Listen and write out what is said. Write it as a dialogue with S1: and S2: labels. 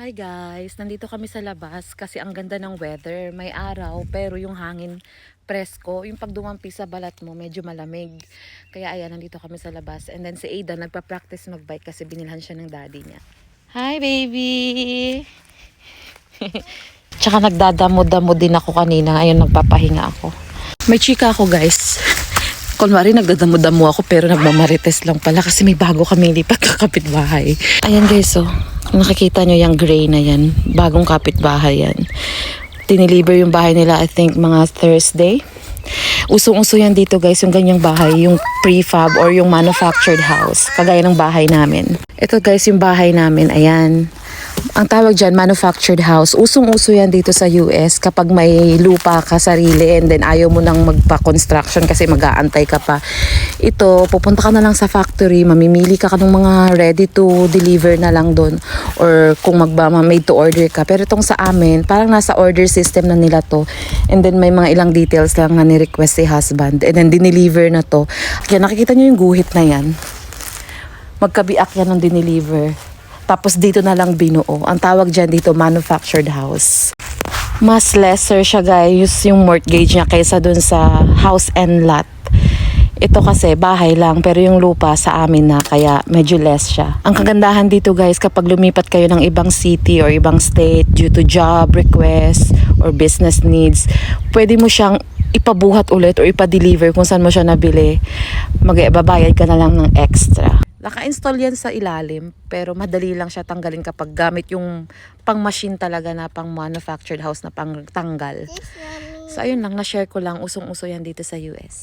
S1: Hi guys, nandito kami sa labas kasi ang ganda ng weather. May araw pero yung hangin presko. Yung pag dumampi sa balat mo medyo malamig. Kaya ayan, nandito kami sa labas. And then si Ada nagpa-practice magbike kasi binilhan siya ng daddy niya. Hi baby! Tsaka nagdadamo-damo din ako kanina. Ayun, nagpapahinga ako. May chika ako guys. Kunwari nagdadamo-damo ako pero nagmamarites lang pala kasi may bago kami lipat na kapitbahay. Ayan guys, oh. Kung nakikita nyo yung gray na yan, bagong kapitbahay yan. Tiniliver yung bahay nila, I think mga Thursday. Usong-uso yan dito guys, yung ganyang bahay, yung prefab or yung manufactured house, kagaya ng bahay namin. Ito guys, yung bahay namin, ayan. Ang tawag dyan, manufactured house. Usong-uso yan dito sa US kapag may lupa ka sarili and then ayaw mo nang magpa-construction kasi mag-aantay ka pa. Ito, pupunta ka na lang sa factory, mamimili ka ng mga ready to deliver na lang doon or kung made to order ka. Pero itong sa amin, parang nasa order system na nila to and then may mga ilang details lang na ni-request si husband and then dineliver na to. Kaya nakikita nyo yung guhit na yan. Magkabiak yan ng dineliver. Tapos dito na lang binuo. Ang tawag dyan dito, manufactured house. Mas lesser siya guys, yung mortgage niya kaysa dun sa house and lot. Ito kasi bahay lang pero yung lupa sa amin na kaya medyo less siya. Ang kagandahan dito guys, kapag lumipat kayo ng ibang city or ibang state due to job request or business needs, pwede mo siyang ipabuhat ulit or ipa-deliver kung saan mo siya nabili. Magbabayad ka na lang ng extra. Naka-install yan sa ilalim pero madali lang siya tanggalin kapag gamit yung pang-machine talaga na pang-manufactured house na pang-tanggal. So ayun lang, na-share ko lang, usong-uso yan dito sa US.